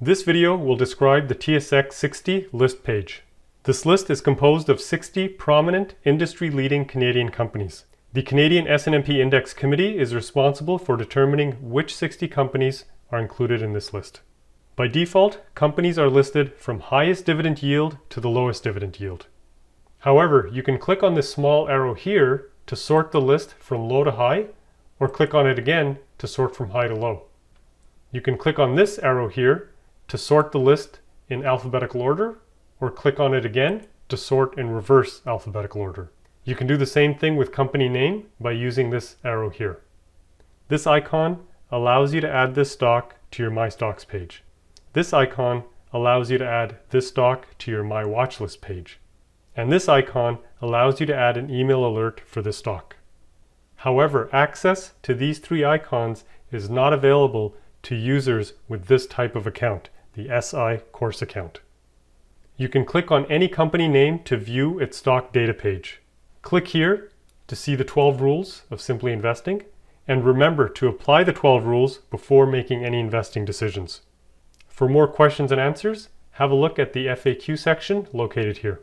This video will describe the TSX 60 list page. This list is composed of 60 prominent industry-leading Canadian companies. The Canadian S&P Index Committee is responsible for determining which 60 companies are included in this list. By default, companies are listed from highest dividend yield to the lowest dividend yield. However, you can click on this small arrow here to sort the list from low to high, or click on it again to sort from high to low. You can click on this arrow here to sort the list in alphabetical order, or click on it again to sort in reverse alphabetical order. You can do the same thing with company name by using this arrow here. This icon allows you to add this stock to your My Stocks page. This icon allows you to add this stock to your My Watchlist page. And this icon allows you to add an email alert for this stock. However, access to these three icons is not available to users with this type of account, the SI Course account. You can click on any company name to view its stock data page. Click here to see the 12 rules of Simply Investing, and remember to apply the 12 rules before making any investing decisions. For more questions and answers, have a look at the FAQ section located here.